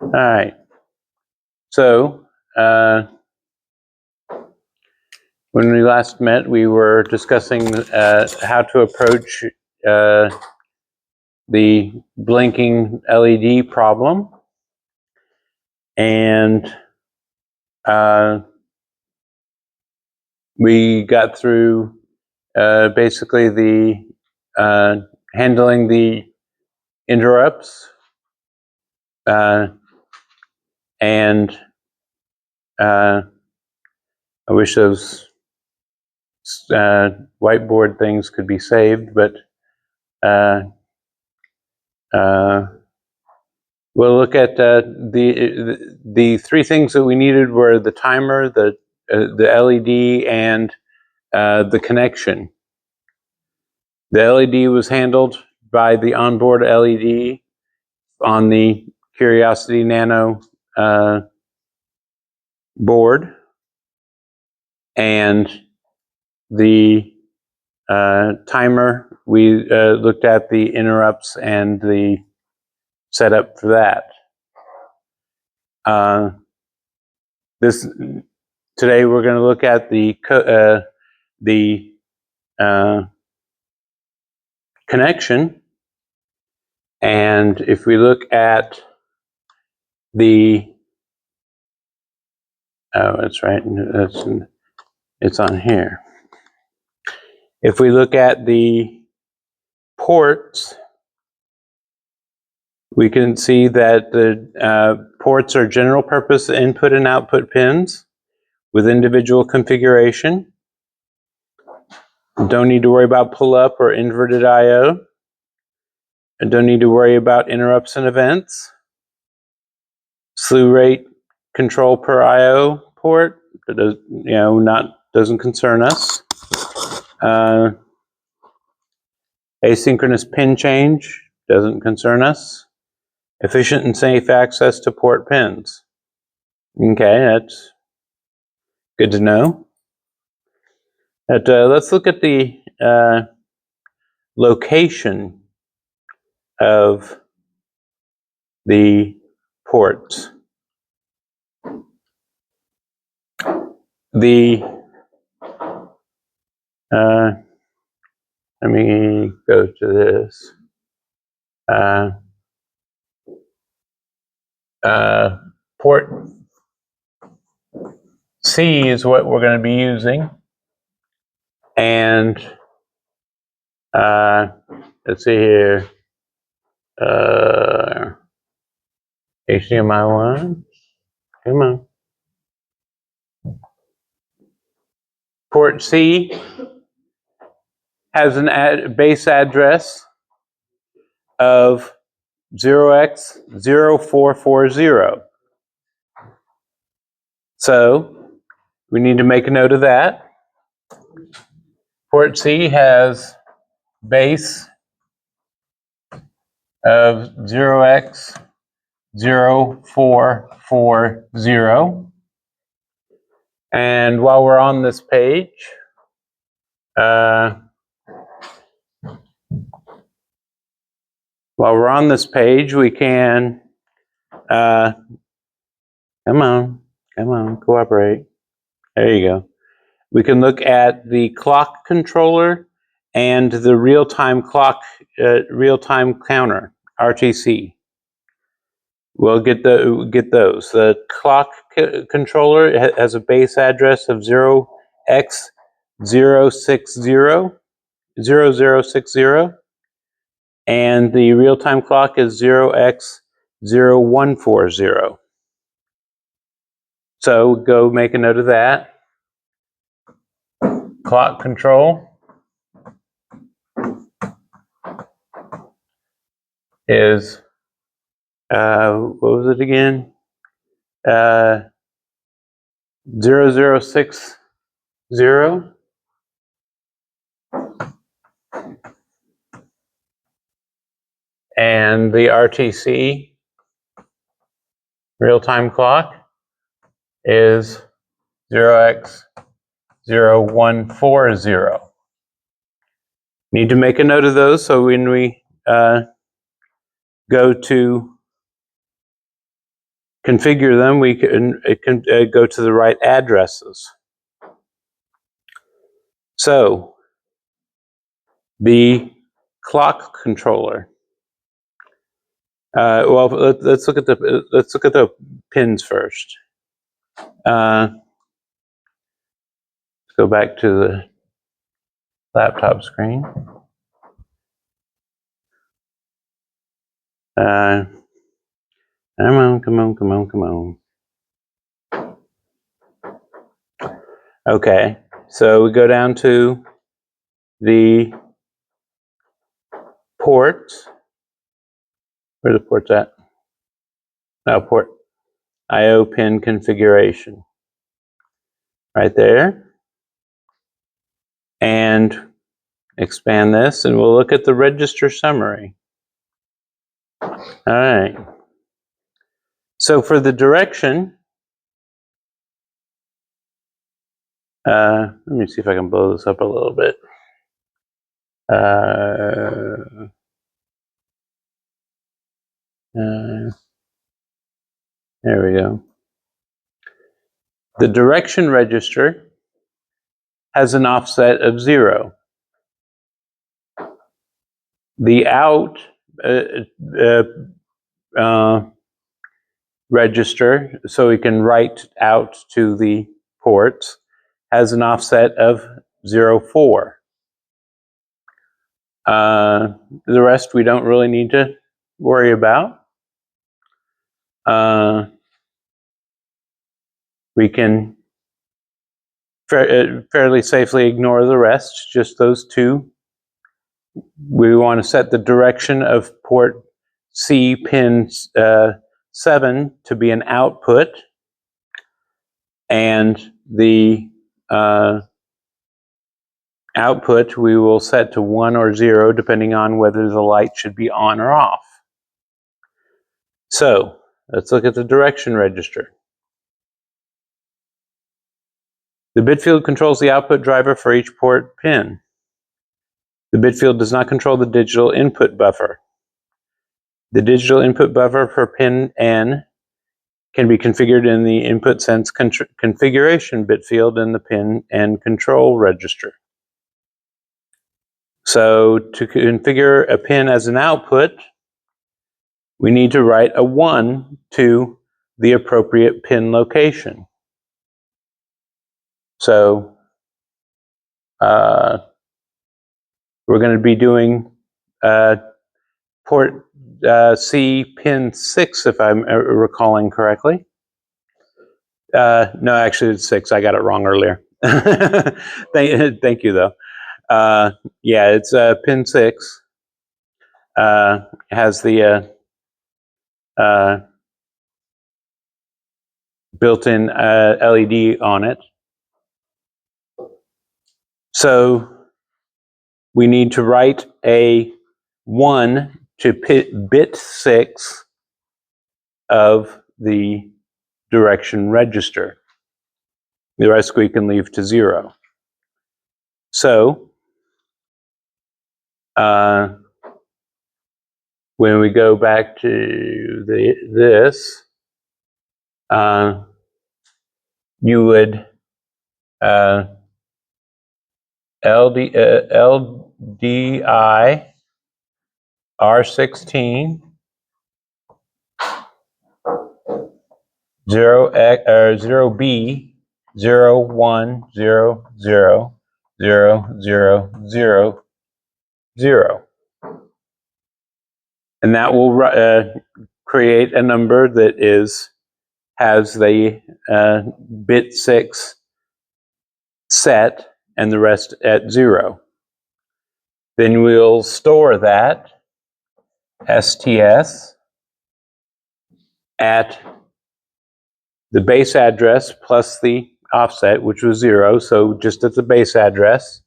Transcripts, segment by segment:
All right. So when we last met, we were discussing how to approach the blinking LED problem, and we got through basically the handling the interrupts, and I wish those whiteboard things could be saved, but we'll look at the three things that we needed were the timer, the LED, and the connection. The LED was handled by the onboard LED on the Curiosity Nano board, and the timer, we looked at the interrupts and the setup for that. Today we're going to look at the connection, and if we look at that's right, it's on here. If we look at the ports, we can see that the ports are general purpose input and output pins with individual configuration. Don't need to worry about pull-up or inverted I/O. And don't need to worry about interrupts and events. Slew rate control per I/O port, doesn't concern us. Asynchronous pin change doesn't concern us. Efficient and safe access to port pins. Okay, that's good to know. But let's look at the location of the ports. Let me go to this. Port C is what we're going to be using, and let's see here. HDMI 1. Come on. Port C has a base address of 0x0440. So we need to make a note of that. Port C has base of 0x0440. And while we're on this page, we can, come on, cooperate. There you go. We can look at the clock controller and the real-time clock, real-time counter, RTC. We'll get those. The clock controller has a base address of 0x060, and the real-time clock is 0x0140. So go make a note of that. Clock control is, what was it again? 0060. And the RTC, real-time clock, is 0x0140. Need to make a note of those so when we go to configure them, we can go to the right addresses. So the clock controller. Well, let's look at the pins first. Let's go back to the laptop screen. Come on. Okay, so we go down to the ports. Where are the ports at? Oh, port I/O pin configuration. Right there. And expand this, and we'll look at the register summary. All right. So for the direction, let me see if I can blow this up a little bit. There we go. The direction register has an offset of 0. The out register, so we can write out to the ports, has an offset of 0.4. The rest we don't really need to worry about. We can fairly safely ignore the rest, just those two. We want to set the direction of port C pin 7 to be an output, and the output we will set to 1 or 0 depending on whether the light should be on or off. So let's look at the direction register. The bit field controls the output driver for each port pin. The bit field does not control the digital input buffer. The digital input buffer for pin N can be configured in the input sense configuration bit field in the pin N control register. So to configure a pin as an output, we need to write a 1 to the appropriate pin location. So we're going to be doing port C pin 6, if I'm recalling correctly. No, actually it's 6. I got it wrong earlier. Thank you, though. Yeah, it's pin 6. Has the built-in LED on it. So we need to write a 1 to bit 6 of the direction register. The rest we can leave to 0. So when we go back to this, you would LDI R16 0B 010000000, and that will create a number that has the bit 6 set and the rest at 0. Then we'll store that STS at the base address plus the offset, which was 0, so just at the base address,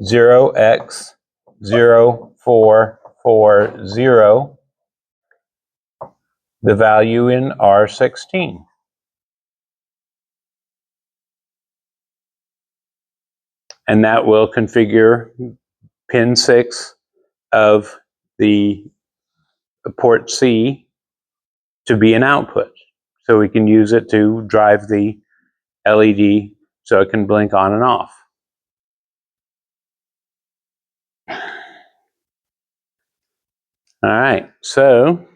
0x0440, the value in R16. And that will configure pin 6 of the port C to be an output. so we can use it to drive the LED so it can blink on and off. All right, so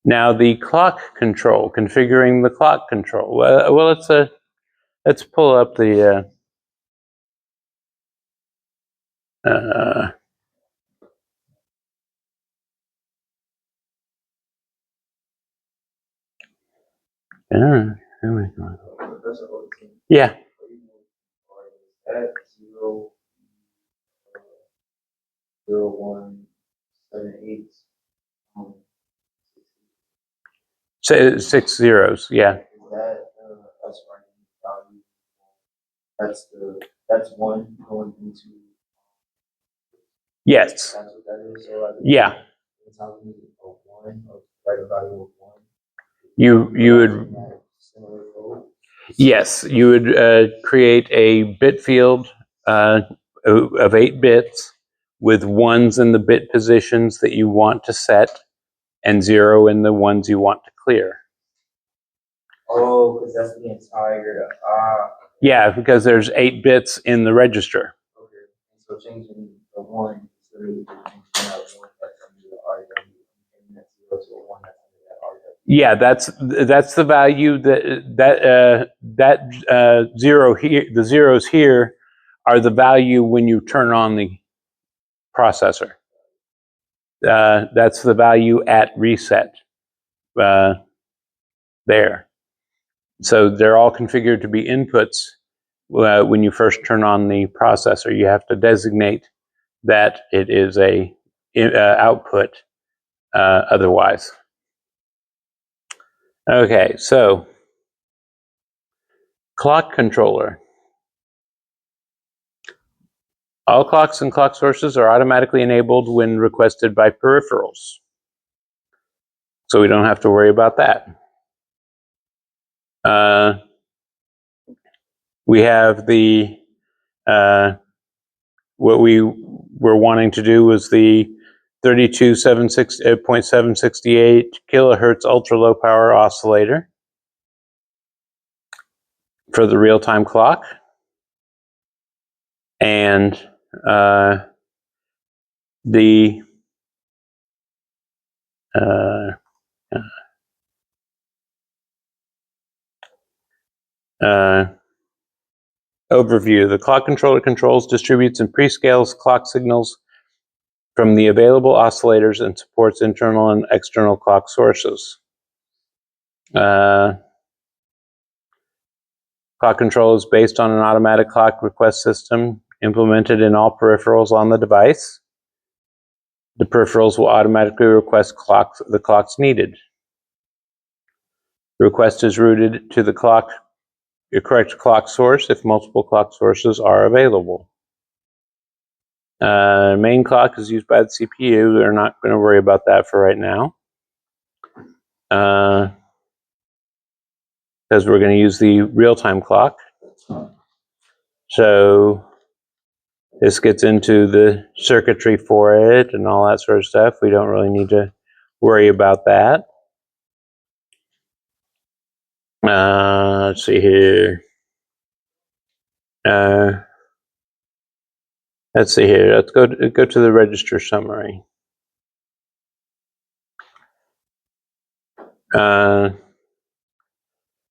now the clock control, configuring the clock control. Well, let's pull up the yeah. So 6 zeros, yeah. That's one going into. Yes. That's what that is. So yeah. You would. Yes, you would create a bit field of 8 bits with ones in the bit positions that you want to set and 0 in the ones you want to clear. Oh, because that's the entire. Yeah, because there's 8 bits in the register. Okay, so changing the 1 so changing that 1 that's under the RW and that 0 to a 1 that's under that RW. Yeah, that's the value that 0 here. The zeros here are the value when you turn on the processor. That's the value at reset. There. So they're all configured to be inputs when you first turn on the processor. You have to designate that it is a output otherwise. Okay, so clock controller. All clocks and clock sources are automatically enabled when requested by peripherals. So we don't have to worry about that. We have the, what we were wanting to do was the 32.768 kilohertz ultra low power oscillator for the real-time clock. And the overview. The clock controller controls, distributes, and prescales clock signals from the available oscillators and supports internal and external clock sources. Clock control is based on an automatic clock request system implemented in all peripherals on the device. The peripherals will automatically request the clocks needed. The request is routed to the correct clock source if multiple clock sources are available. Main clock is used by the CPU. We're not going to worry about that for right now. Because we're going to use the real-time clock. So this gets into the circuitry for it and all that sort of stuff. We don't really need to worry about that. Let's see here. Let's see here. Let's go to the register summary.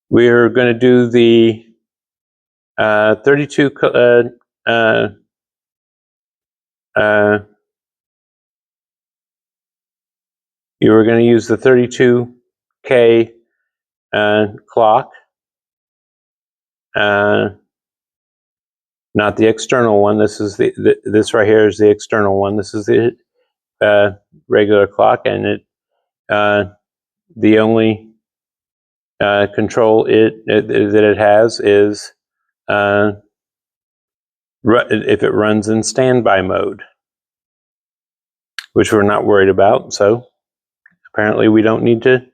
We're going to do the 32. You were going to use the 32K clock, not the external one. This is this right here is the external one. This is the regular clock, and it the only control that it has is if it runs in standby mode, which we're not worried about. So apparently we don't need to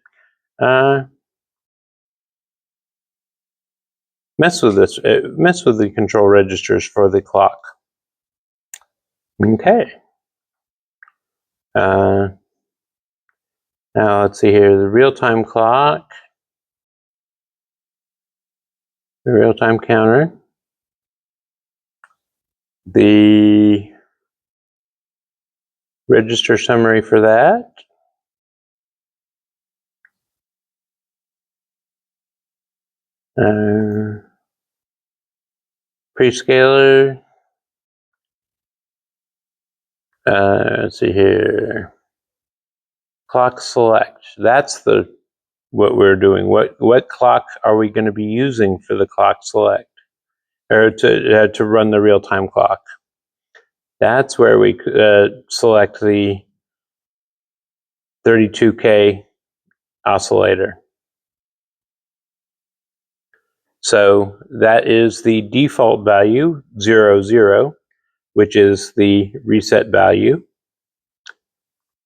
mess with the control registers for the clock. Okay. Now let's see here, the real-time clock, the real-time counter, the register summary for that, prescaler, let's see here, clock select. That's what we're doing. What clock are we going to be using for the clock select, or to run the real-time clock? That's where we select the 32K oscillator. So that is the default value, 0, 0, which is the reset value.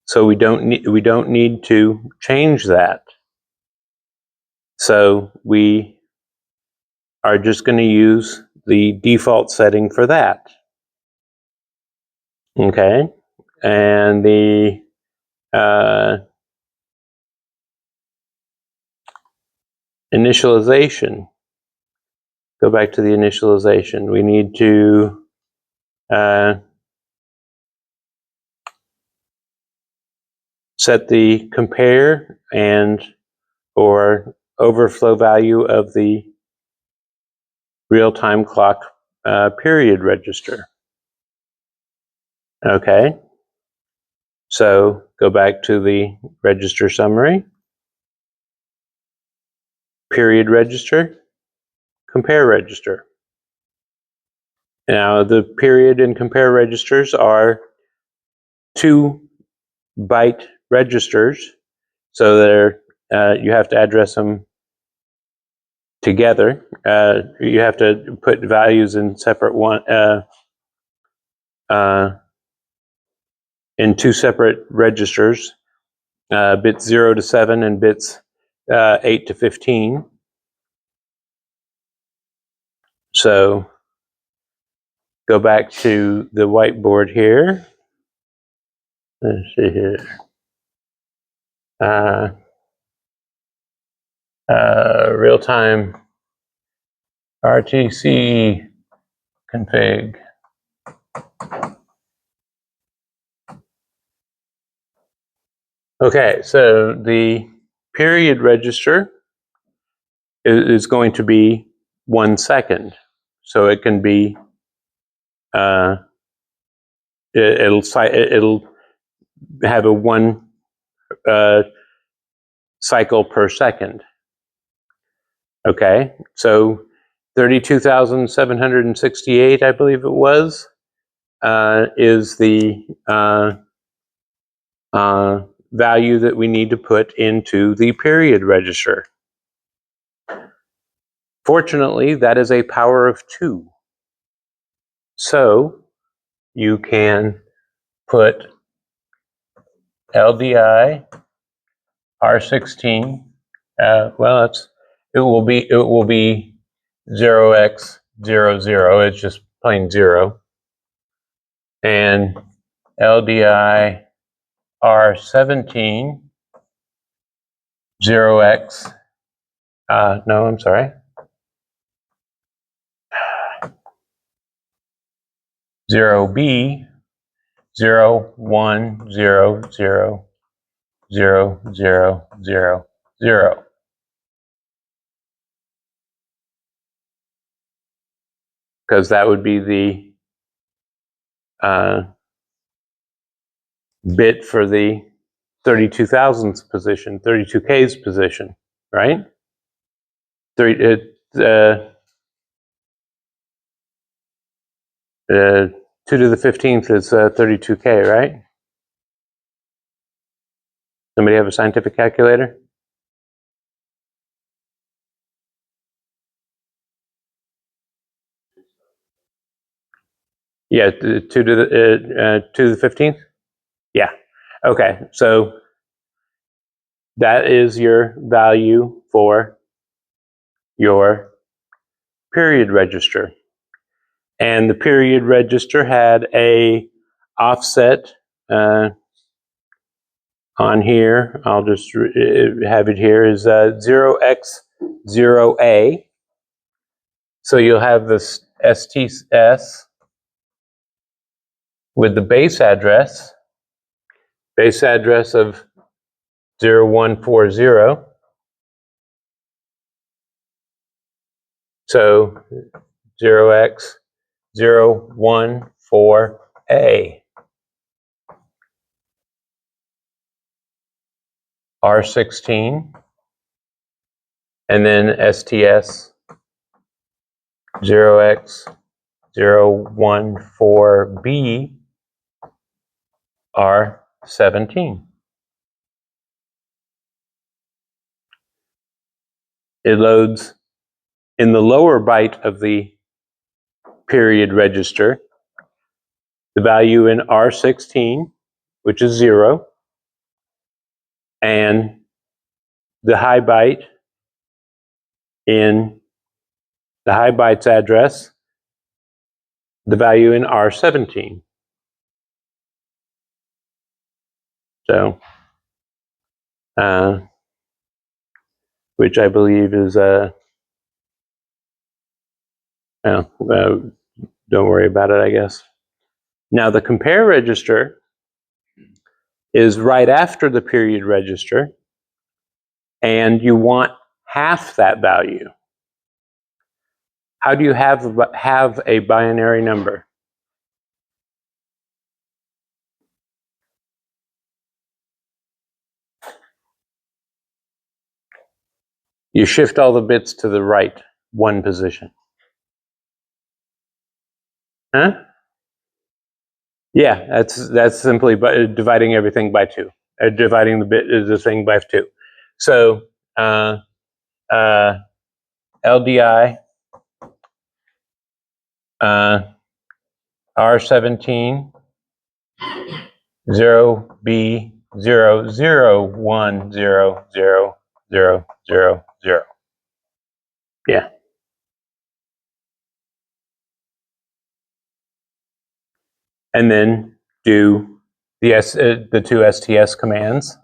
So we don't need to change that. So we are just going to use the default setting for that. Okay, and the initialization. Go back to the initialization. We need to set the compare and or overflow value of the real-time clock period register. Okay, so go back to the register summary, period register, compare register. Now the period and compare registers are 2-byte registers, so they're you have to address them together. You have to put values in separate in 2 separate registers, bits 0 to 7 and bits 8 to 15. So go back to the whiteboard here. Let's see here. Real-time RTC config. Okay, so the period register is going to be 1 second. So it can be, it'll have a 1 cycle per second. Okay, so 32,768, I believe it was, is the value that we need to put into the period register. Fortunately, that is a power of 2. So you can put LDI R16. Well, it will be 0x00. It's just plain 0. And LDI R17 0x. No, I'm sorry. 0B 0 1 0 0 0 0 0 0. Because that would be the bit for the 32,000th position, 32K's position, right? 2 to the 15th is 32K, right? Somebody have a scientific calculator? Yeah, 2 to the 15th? Yeah. Okay, so that is your value for your period register. And the period register had a offset on here, I'll just have it here, is 0x0a. So you'll have this STS with the base address of 0140. So 0x014a. R16, and then STS 0x014b R17. It loads in the lower byte of the period register the value in R16, which is 0, and the high byte in the high bytes address, the value in R17. So, which I believe is don't worry about it, I guess. Now the compare register is right after the period register, and you want half that value. How do you have a binary number? You shift all the bits to the right one position. Huh? Yeah, that's simply by dividing everything by 2. Dividing the thing by 2. So LDI R17 0B 0 0 1 0 0 0 0 0. Yeah. And then do the two STS commands,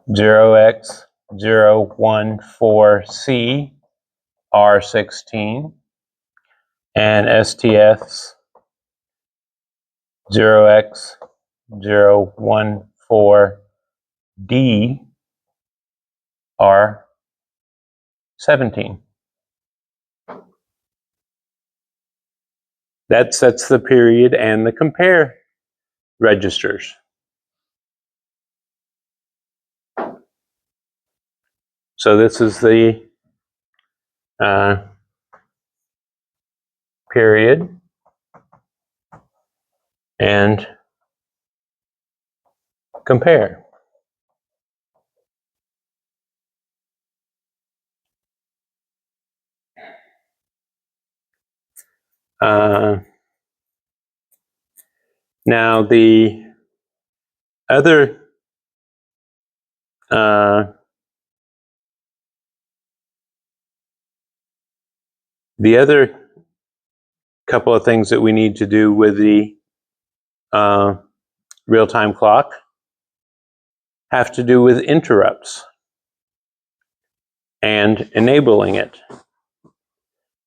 0x014C R16 and STS 0x014D R17. That sets the period and the compare registers. So this is the period and compare. Now the other couple of things that we need to do with the real-time clock have to do with interrupts and enabling it.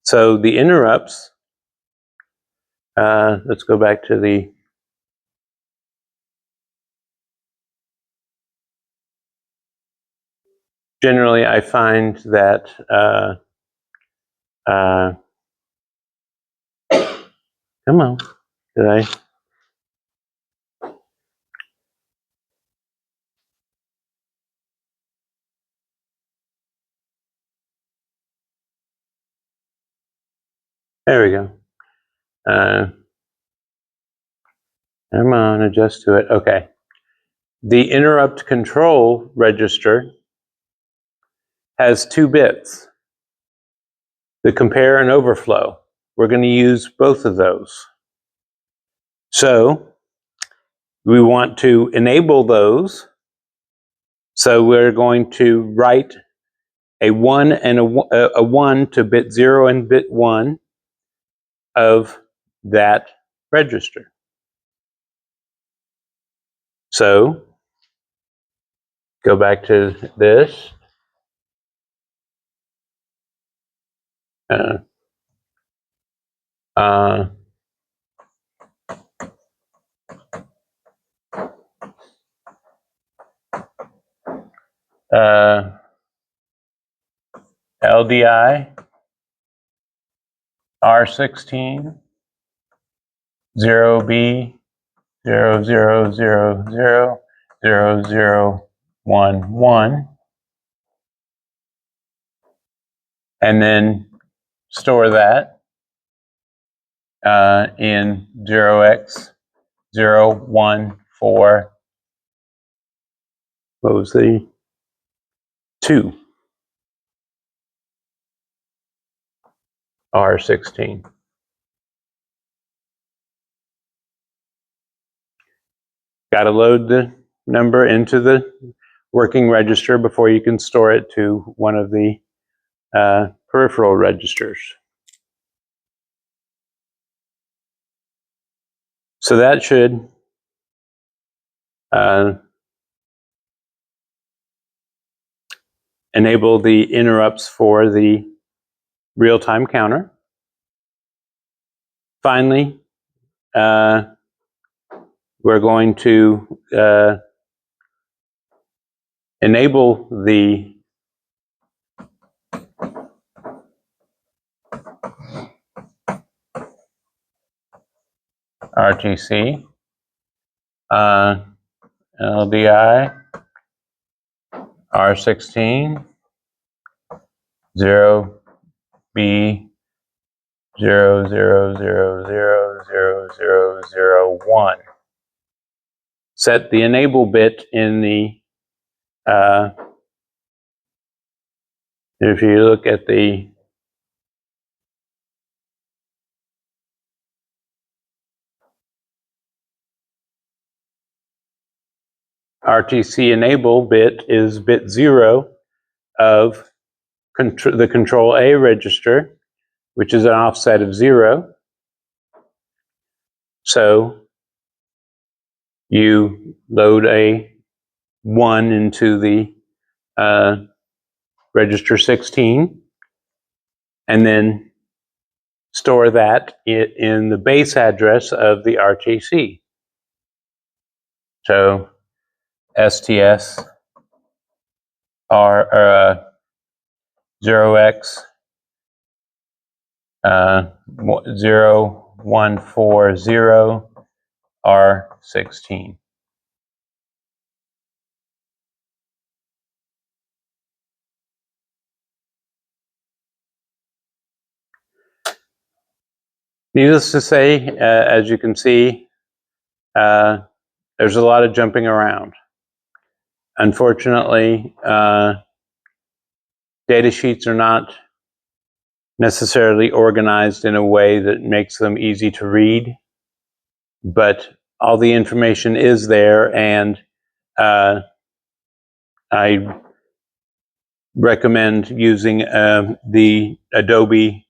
So the interrupts, let's go back to the generally I find that come on, did I? There we go. Come on, adjust to it. Okay. The interrupt control register has 2 bits, the compare and overflow. We're going to use both of those. So we want to enable those. So we're going to write a 1 and a 1 to bit 0 and bit 1 of that register. So Go back to this. Uh, uh, LDI R16 0B 00000011, and then store that in 0x014. What was the 2 R16? Got to load the number into the working register before you can store it to one of the peripheral registers. So that should enable the interrupts for the real-time counter. Finally, we're going to enable the RTC, LDI, R16, 0B 00000001. Set the enable bit in the, if you look at the RTC enable bit is bit 0 of the control A register, which is an offset of 0. So you load a 1 into the register 16, and then store that in the base address of the RTC. So STS 0x 0140 R16. Needless to say, as you can see, there's a lot of jumping around. Unfortunately, data sheets are not necessarily organized in a way that makes them easy to read, but all the information is there, and I recommend using the Adobe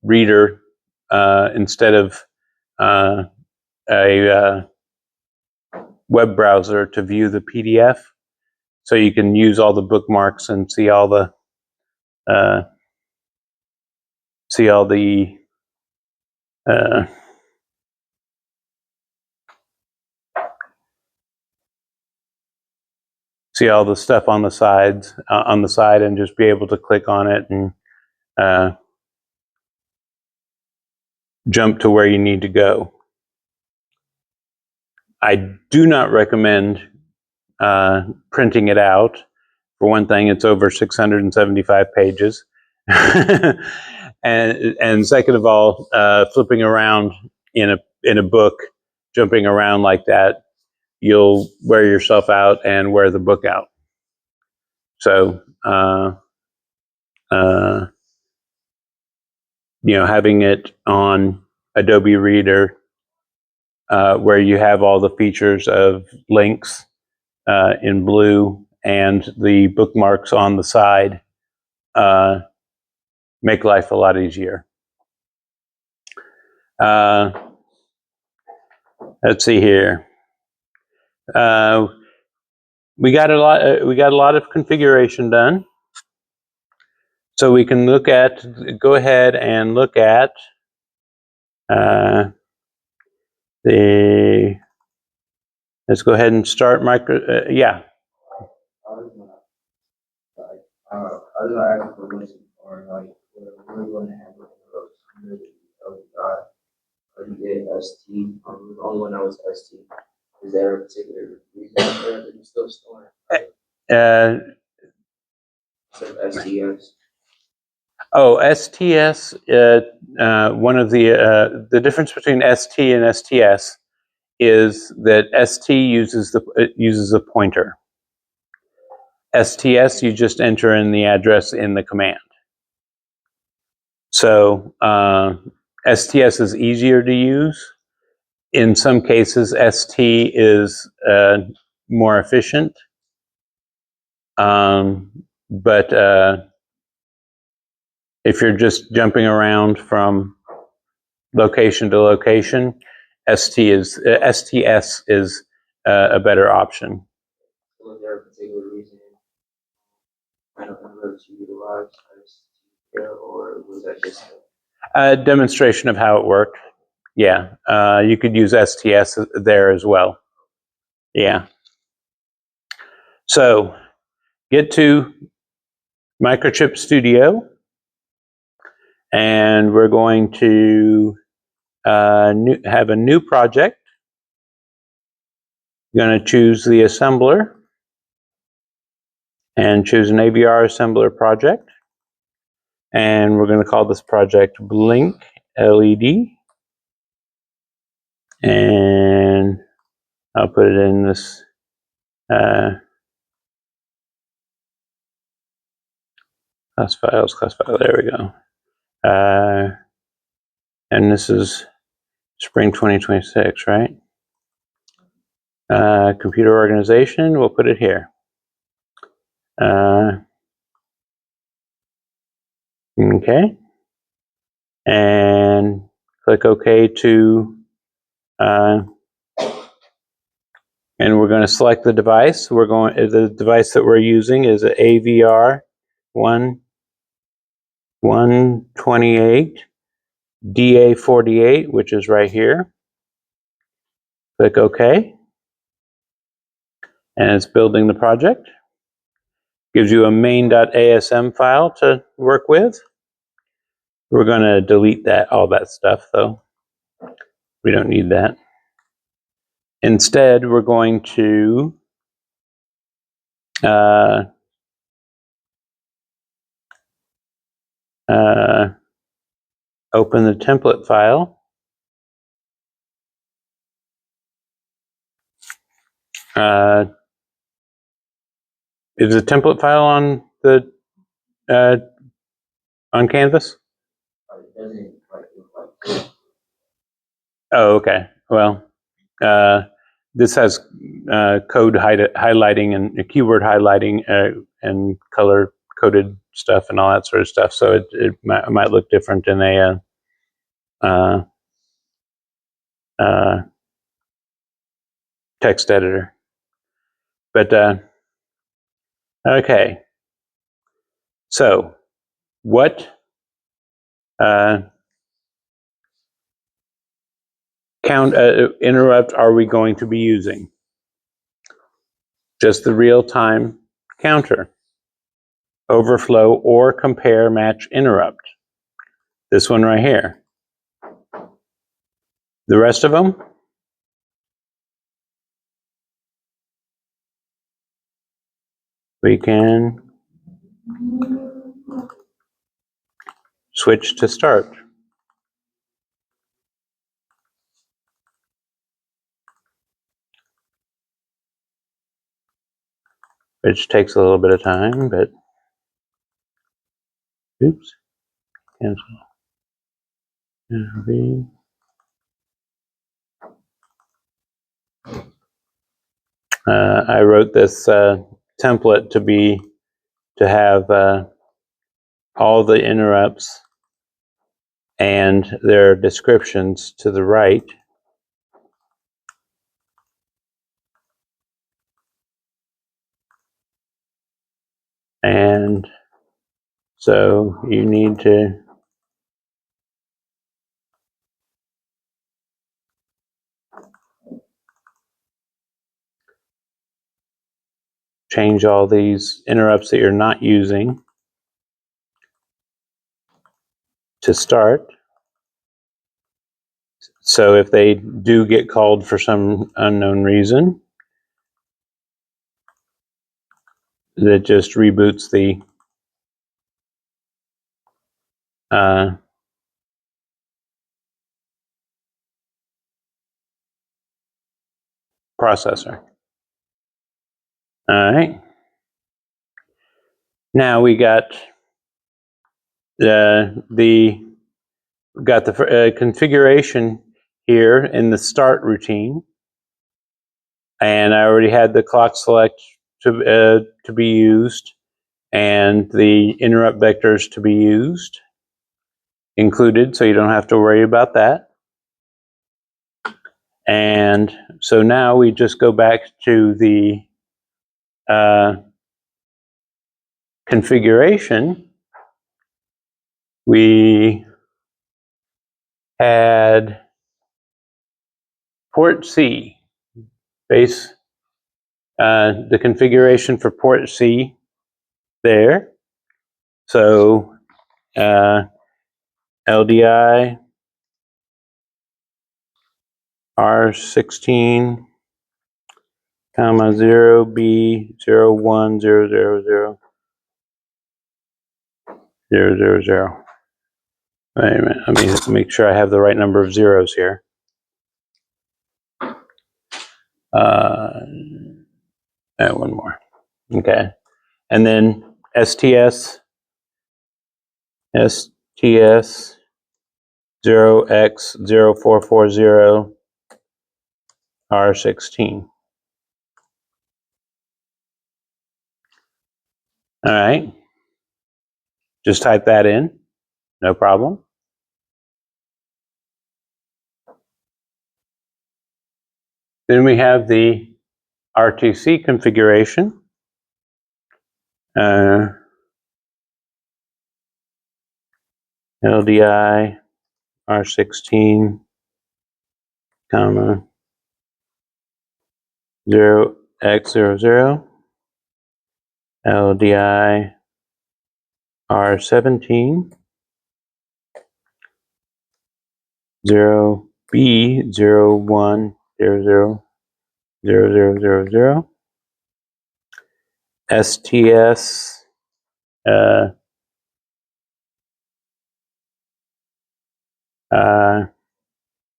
Reader instead of a web browser to view the PDF, so you can use all the bookmarks and see all the see all the stuff on the sides, and just be able to click on it and jump to where you need to go. I do not recommend printing it out. For one thing, it's over 675 pages. and second of all, flipping around in a book, jumping around like that, you'll wear yourself out and wear the book out. So, having it on Adobe Reader, where you have all the features of links in blue and the bookmarks on the side, make life a lot easier. Let's see here. we got a lot of configuration done. So we can go ahead and look at let's go ahead and start yeah. I was gonna ask for permission or like we're going to have you did ST. The only one that was ST. Is there a particular reason for that that you still storing? STS. Oh, STS. One of the difference between ST and STS is that ST uses a pointer. STS, you just enter in the address in the command. So STS is easier to use. In some cases, ST is more efficient. But if you're just jumping around from location to location, STS is a better option. Was there a particular reason I don't know to utilize ST or was that just a demonstration of how it worked? Yeah, you could use STS there as well. Yeah. So get to Microchip Studio, and we're going to have a new project. You're going to choose the assembler and choose an AVR assembler project. And we're going to call this project Blink LED. And I'll put it in this class file, there we go. And this is spring 2026, right? Computer organization, we'll put it here. Okay. And click OK to, and we're going to select the device. The device that we're using is an AVR 128 DA48, which is right here. Click OK. And it's building the project. Gives you a main.asm file to work with. We're going to delete all that stuff, though. We don't need that. Instead, we're going to open the template file. Is the template file on the on Canvas? it doesn't quite look like Oh, okay. Well, this has code highlighting and keyword highlighting and color coded stuff and all that sort of stuff. So it might look different in a text editor. But okay. So what interrupt are we going to be using? Just the real-time counter, overflow, or compare match interrupt. This one right here. The rest of them, we can switch to start. Which takes a little bit of time, but oops, cancel. I wrote this template to have all the interrupts and their descriptions to the right. And so you need to change all these interrupts that you're not using to start. So if they do get called for some unknown reason, that just reboots the processor. All right. Now we got the configuration here in the start routine, and I already had the clock select to be used, and the interrupt vectors to be used included, so you don't have to worry about that. And so now we just go back to the configuration. We had port C, base, the configuration for port C there. So LDI R16, comma 0B010000000. Wait a minute, let me make sure I have the right number of zeros here. One more. Okay. And then STS 0x0440 R16. All right. Just type that in, no problem. Then we have the RTC configuration. LDI R16, comma 0x00, LDI R17, 0B01000000, STS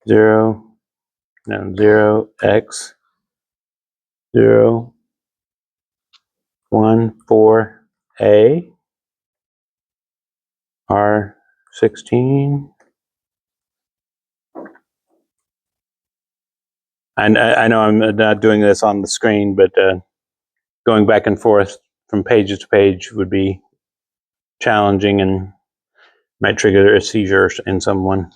0x014A R16. I know I'm not doing this on the screen, but going back and forth from page to page would be challenging and might trigger a seizure in someone.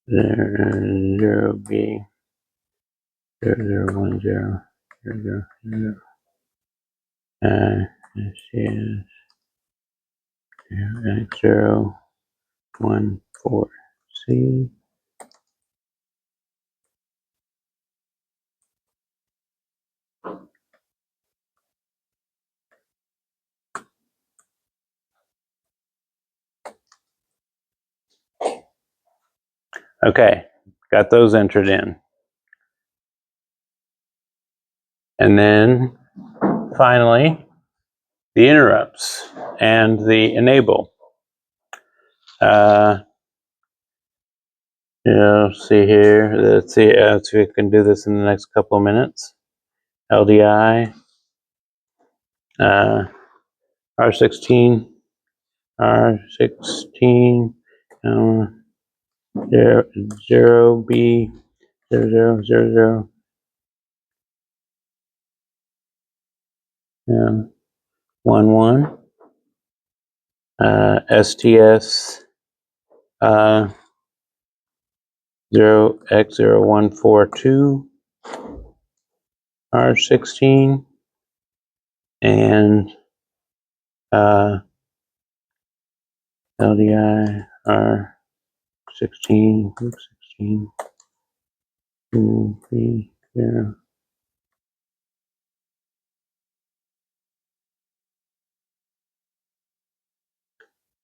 0B 0010 014C. Okay, got those entered in. And then finally, the interrupts and the enable. See here. Let's see if we can do this in the next couple of minutes. LDI R16 R16 0B 0000. 11, STS 0x0142, R16, and LDI R16, 16, 2, 3, 0.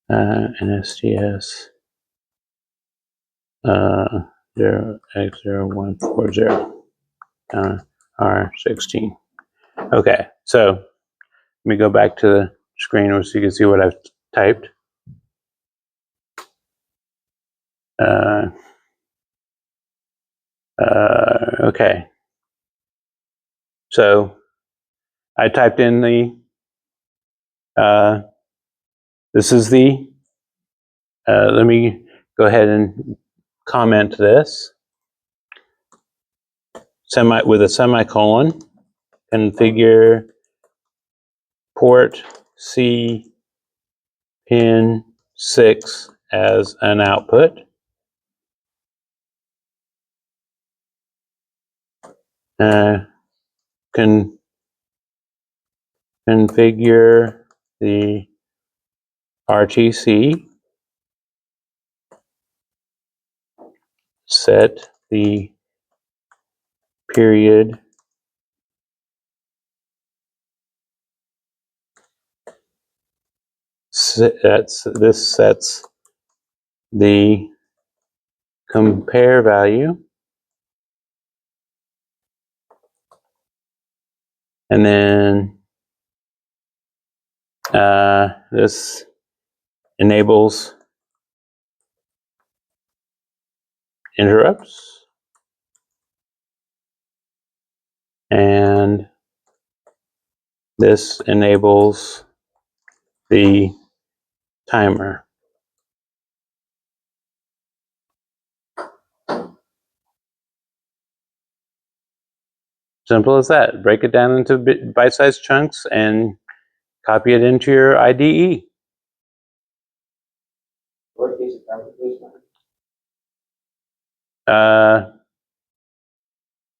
And STS 0x0140, R16. Okay, so let me go back to the screen so you can see what I've typed. Okay, so I typed in the, this is the, let me go ahead and comment this, with a semicolon, configure port C pin 6 as an output. Configure the RTC, set the period this sets the compare value, and then this enables interrupts, and this enables the timer. Simple as that. Break it down into bite-sized chunks and copy it into your IDE. What is the application?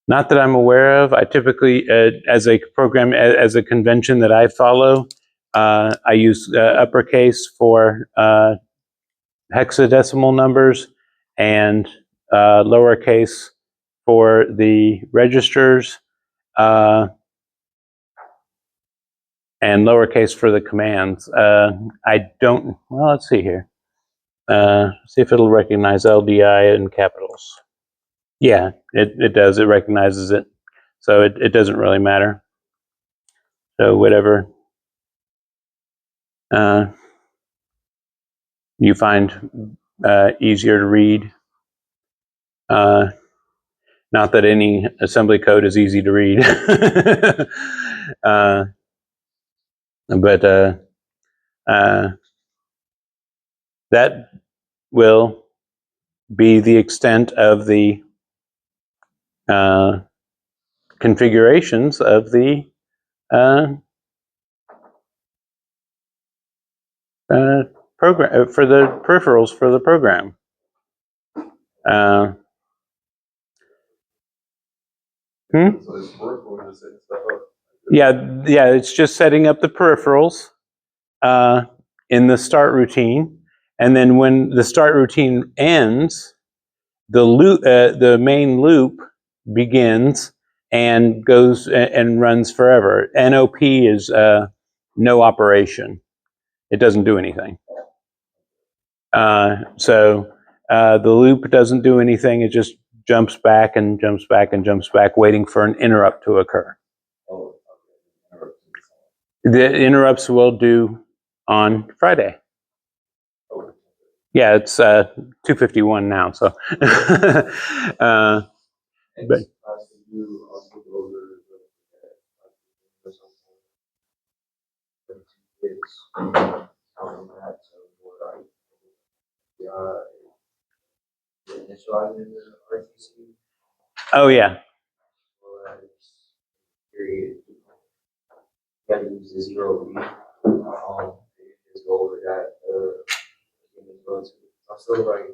Not that I'm aware of. I typically, as a program, as a convention that I follow, I use uppercase for hexadecimal numbers and lowercase for the registers, and lowercase for the commands. I don't, well, let's see here. See if it'll recognize LDI in capitals. Yeah, it does. It recognizes it. So it doesn't really matter. So whatever you find easier to read. Not that any assembly code is easy to read. But that will be the extent of the configurations of the program, for the peripherals for the program. Yeah, it's just setting up the peripherals in the start routine, and then when the start routine ends, the loop, the main loop begins and goes and runs forever. NOP is no operation; it doesn't do anything. So the loop doesn't do anything; it just jumps back and jumps back and jumps back, waiting for an interrupt to occur. The interrupts will do on Friday. Yeah, it's 2:51 now, so. But oh yeah. Period. You gotta use the 0 read. just go over that again as well. I'm still like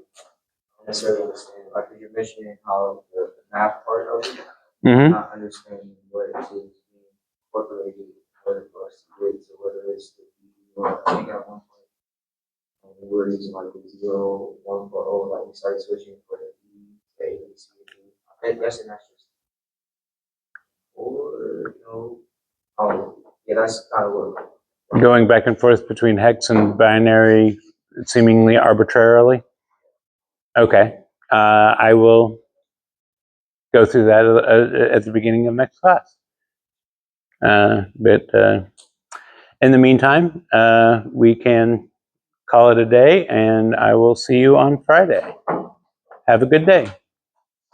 don't necessarily understand, like you're mentioning how the math part of it, Mm-hmm. not understanding what it is being incorporated, whether for us to get to whether it's the I think at one point we were using like the 0, 1 for O, like we started switching for the B, A, B, C, D. I guess that's just or yeah, that's kind of what Going back and forth between hex and binary seemingly arbitrarily. Okay. I will go through that at the beginning of next class. But in the meantime, we can call it a day, and I will see you on Friday. Have a good day.